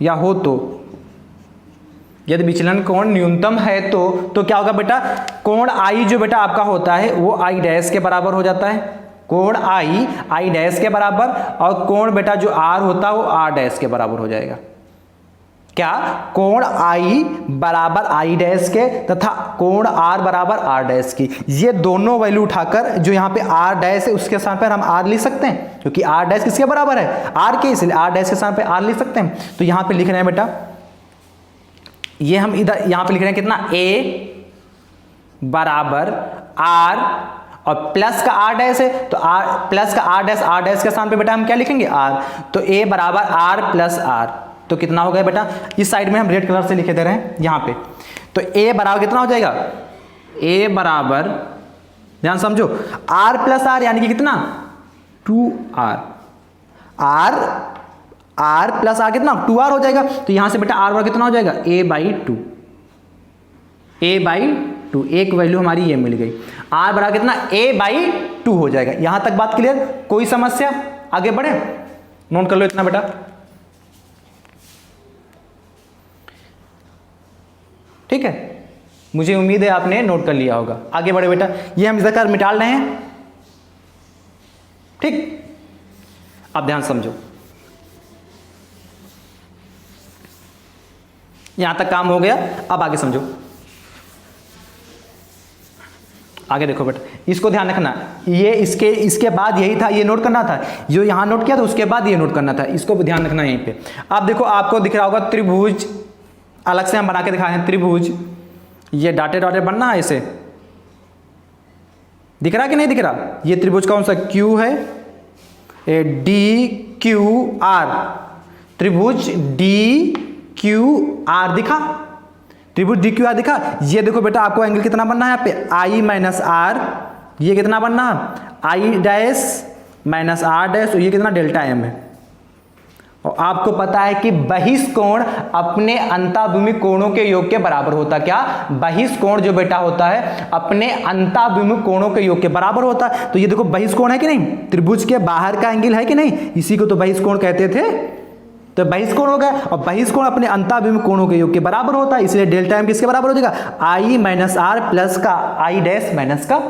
या हो तो, यदि विचलन कोण न्यूनतम है तो क्या होगा बेटा, कोण आई जो बेटा आपका होता है वो आई डैश के बराबर हो जाता है, कोण आई डैश के बराबर, और कोण बेटा जो आर होता है वो आर डैश के बराबर हो जाएगा। क्या, कोण आई बराबर आई डैश के तथा कोण आर बराबर आर डैश की, ये दोनों वैल्यू उठाकर जो यहाँ पे आर डैश है उसके स्थान पर हम आर लिख सकते हैं, क्योंकि आर डैश किसके बराबर है, आर के, इसलिए आर डैश के स्थान पे आर लिख सकते हैं। तो यहाँ पे लिख रहे हैं बेटा, ये हम इधर यहाँ पे लिख रहे हैं कितना, ए बराबर आर और प्लस का आर डैश है तो आर प्लस का आर डैश के स्थान पे बेटा हम क्या लिखेंगे, आर, तो ए बराबर आर प्लस आर, तो कितना हो गया बेटा, इस साइड में हम रेड कलर से लिखे दे रहे हैं यहां पे, तो ए बराबर कितना हो जाएगा, ए बराबर, ध्यान समझो, आर प्लस आर यानी कि कितना 2r, आर प्लस आर कितना 2r हो जाएगा, तो यहां से बेटा आर बराबर कितना हो जाएगा, a/2, एक वैल्यू हमारी ये मिल गई, आर बराबर कितना a/2 हो जाएगा। यहां तक बात क्लियर? कोई समस्या? आगे बढ़े, नोट कर लो इतना बेटा, ठीक है, मुझे उम्मीद है आपने नोट कर लिया होगा। आगे बढ़े बेटा, ये हम ज़कर मिटा रहे हैं, ठीक, अब ध्यान समझो, यहां तक काम हो गया, अब आगे समझो, आगे देखो बेटा, इसको ध्यान रखना, ये इसके बाद यही था, ये नोट करना था, जो यहां नोट किया था उसके बाद ये नोट करना था, इसको भी ध्यान रखना यहीं पे। अब देखो आपको दिख रहा होगा त्रिभुज, अलग से हम बना के दिखाए हैं त्रिभुज, ये डॉटेड बनना है, इसे दिख रहा कि नहीं दिख रहा, ये त्रिभुज कौन सा, क्यू है, डी क्यू आर, त्रिभुज डी क्यू आर दिखा, त्रिभुज डी क्यू आर दिखा। ये देखो बेटा आपको एंगल कितना बनना है यहाँ पे, आई माइनस आर, ये कितना बनना है, I dash minus R dash, और ये कितना डेल्टा एम है। और आपको पता है कि बहिष्कोण अपने अंताभिमुख कोणों के योग के बराबर होता है, क्या, बहिष्कोण जो बेटा होता है अपने अंताभिमुख कोणों के योग के बराबर होता है। तो ये देखो बहिष्कोण है कि नहीं, त्रिभुज के बाहर का एंगल है कि नहीं, इसी को तो बहिष्कोण कहते थे, तो बहिष्कोण हो गया, और बहिष्कोण अपने अंताभिमुख कोणों के योग के बराबर होता है, इसलिए डेल्टा एम किसके बराबर हो जाएगा, आई माइनस आर प्लस का आई डैश माइनस का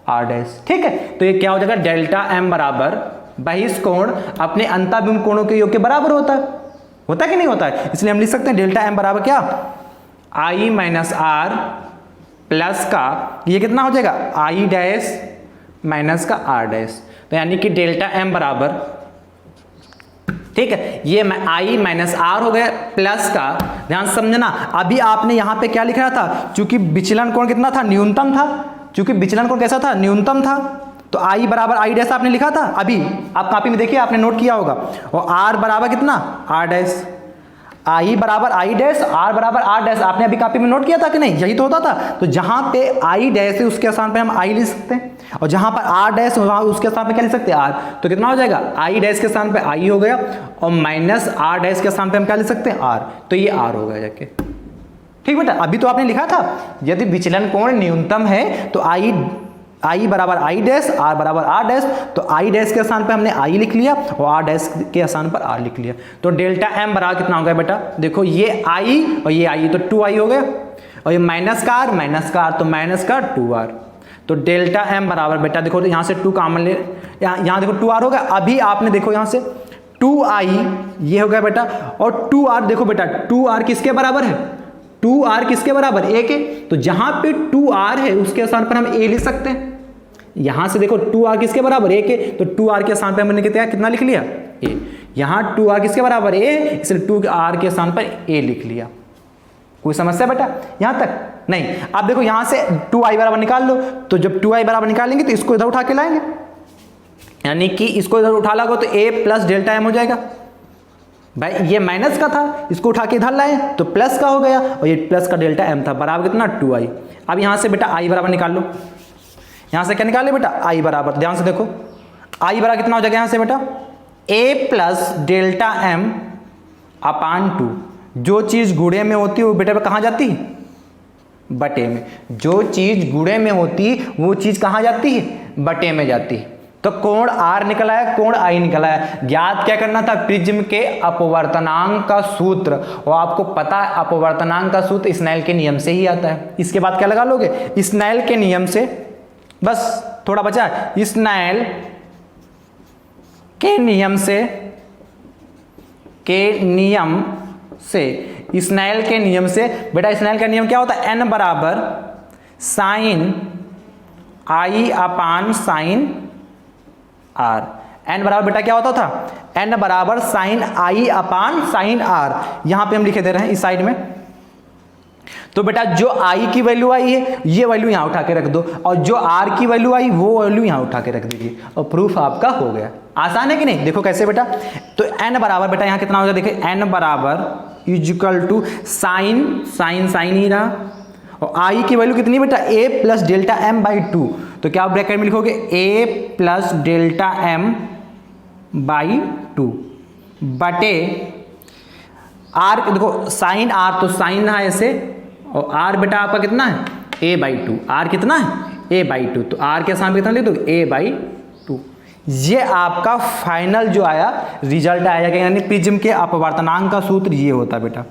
आर डैश, ठीक है। तो ये क्या हो जाएगा, डेल्टा एम बराबर बहिष्कोण अपने अंतःभिमुख कोणों के योग के बराबर होता है कि नहीं होता है। इसलिए हम लिख सकते हैं डेल्टा एम बराबर क्या, आई माइनस आर प्लस का ये कितना हो जाएगा, आई डैश माइनस का आर डैश। तो यानी कि डेल्टा एम बराबर, ठीक है, ये आई माइनस आर हो गया प्लस का, ध्यान से समझना, अभी आपने यहां पे क्या लिख रहा था, चूंकि विचलन कोण कितना था, न्यूनतम था, चूंकि विचलन कोण कैसा था, न्यूनतम था, तो आई बराबर आई डैश आपने लिखा था, अभी आप कॉपी में देखिए आपने नोट किया होगा, और आर बराबर कितना, आर डैश, आई बराबर आई डैश, आर बराबर आर डैश, आपने अभी कॉपी में नोट किया था कि नहीं, यही तो होता था। तो जहां पे आई डैश है उसके स्थान पे हम आई लिख सकते हैं, और जहां पर आर डैश वहां उसके स्थान पे क्या लिख सकते हैं, आर। तो कितना हो जाएगा, आई डैश के स्थान पे आई हो गया, और माइनस आर डैश के स्थान पे हम क्या लिख सकते हैं, आर। तो ये आर हो गया जाके, ठीक बेटा। अभी तो आपने लिखा था यदि विचलन कोण न्यूनतम है तो आई बराबर आई डैश, आर बराबर आर डैश, तो आई डैश के स्थान पे हमने आई लिख लिया और आर डैश के स्थान पर आर लिख लिया। तो डेल्टा एम बराबर कितना हो गया बेटा, देखो ये आई और ये आई, तो 2i हो गया, और ये माइनस का आर तो माइनस का 2r। तो डेल्टा एम बराबर बेटा देखो, तो यहाँ से 2 कॉमन ले, यहाँ देखो 2r हो गया, अभी आपने देखो यहाँ से 2i ये हो गया बेटा, और 2r देखो बेटा, 2r किसके बराबर है, 2r किसके बराबर, a के। तो जहां पे 2r है उसके स्थान पर हम a लिख सकते हैं। यहां से देखो 2r किसके बराबर, a के, तो 2r के स्थान पे हमने कितना लिख लिया, a। यहां 2r किसके बराबर, a, इसलिए 2r के स्थान पर a लिख लिया। कोई समस्या बेटा यहां तक नहीं। आप देखो यहां से 2i बराबर निकाल लो, तो जब 2i बराबर निकालेंगे तो इसको इधर उठा के लाएंगे, यानी कि इसको इधर उठा लाओगे तो a प्लस डेल्टा एम हो जाएगा। भाई ये माइनस का था, इसको उठा के इधर लाए तो प्लस का हो गया, और ये प्लस का डेल्टा एम था, बराबर कितना 2i। अब यहां से बेटा i बराबर निकाल लो, यहां से क्या निकाल ले बेटा, i बराबर, ध्यान से देखो i बराबर कितना हो जाएगा यहां से बेटा, a प्लस डेल्टा एम अपान 2। जो चीज गुणे में होती है वो बेटा कहां जाती है, बटे में। जो चीज गुणे में होती वो चीज कहां जाती है, बटे में जाती है। तो कोण R निकल आया, कोण I निकल आया। ज्ञात क्या करना था, प्रिज्म के अपवर्तनांक का सूत्र, और आपको पता है अपवर्तनांक का सूत्र स्नेल के नियम से ही आता है। इसके बाद क्या लगा लोगे, स्नेल के नियम से, बस थोड़ा बचा, स्नेल के नियम से, स्नेल के नियम से बेटा, स्नेल का नियम क्या होता है, n बराबर sine I upon sine R। n बराबर बेटा क्या होता था, n बराबर sine I upon sine R। यहां पे हम लिखे दे रहे हैं इस साइड में। तो बेटा जो I की वैल्यू आई है ये वैल्यू यहां उठा के रख दो, और जो R की वैल्यू आई वो वैल्यू यहां उठा के रख दीजिए, और प्रूफ आपका हो गया। आसान है कि नहीं, देखो कैसे बेटा। तो n बराबर बेटा यहां कितना हो जाएगा, देखिए n बराबर इक्वल टू साइन ही रहा, और I की वैल्यू कितनी बेटा, a plus delta M by 2। तो क्या आप ब्रैकेट में लिखोगे, a plus delta M by 2 बटे R, देखो साइन R तो साइन है ऐसे, और R बेटा आपका कितना है, a बाई 2। R कितना है, a बाई 2, तो R के सामने कितना लिख दो, a बाई 2। ये आपका फाइनल जो आया रिजल्ट आया, यानी प्रिज्म के अपवर्तनांक का सूत्र ये होता है बेटा।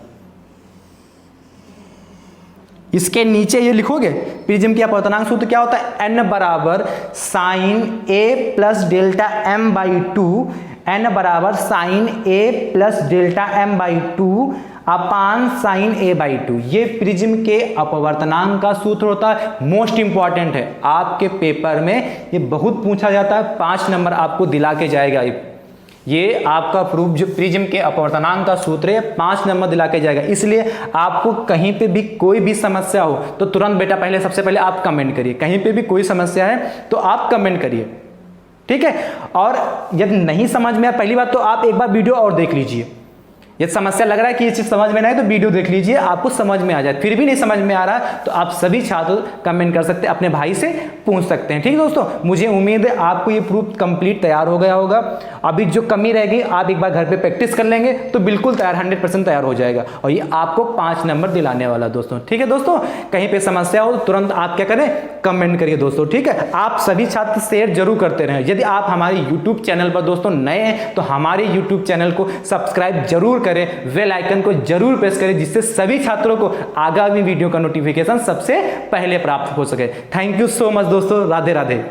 इसके नीचे ये लिखोगे, प्रिज्म की अपवर्तनांक सूत्र क्या होता है, n बराबर sine a plus delta m by 2, n बराबर sine a plus delta m by 2 upon sine a by 2। ये प्रिज्म के अपवर्तनांक का सूत्र होता है। मोस्ट इंपॉर्टेंट है, आपके पेपर में ये बहुत पूछा जाता है, 5 नंबर आपको दिला के जाएगा। ये आपका प्रूफ जो प्रिज्म के अपवर्तनांक का सूत्र है 5 नंबर दिला के जाएगा। इसलिए आपको कहीं पे भी कोई भी समस्या हो तो तुरंत बेटा पहले सबसे पहले आप कमेंट करिए। कहीं पे भी कोई समस्या है तो आप कमेंट करिए, ठीक है। और यदि नहीं समझ में आया, पहली बात तो आप एक बार वीडियो और देख लीजिए। यदि समस्या लग रहा है कि ये चीज समझ में नहीं आए तो वीडियो देख लीजिए, आपको समझ में आ जाए। फिर भी नहीं समझ में आ रहा तो आप सभी छात्र कमेंट कर सकते हैं, अपने भाई से पूछ सकते हैं, ठीक है दोस्तों। मुझे उम्मीद है आपको ये प्रूफ कंप्लीट तैयार हो गया होगा। अभी जो कमी रहेगी आप एक बार घर पे प्रैक्टिस कर लेंगे तो बिल्कुल तैयार 100% तैयार हो जाएगा, और ये आपको 5 नंबर दिलाने वाला दोस्तों, ठीक है दोस्तों। कहीं पे समस्या हो तो तुरंत आप क्या करें, कमेंट करिए दोस्तों, ठीक है। आप सभी छात्र शेयर जरूर करते रहें। यदि आप हमारे यूट्यूब चैनल पर दोस्तों नए हैं तो हमारे यूट्यूब चैनल को सब्सक्राइब जरूर करें, बेल आइकन को जरूर प्रेस करें, जिससे सभी छात्रों को आगामी वीडियो का नोटिफिकेशन सबसे पहले प्राप्त हो सके। थैंक यू सो मच दोस्तों, राधे राधे।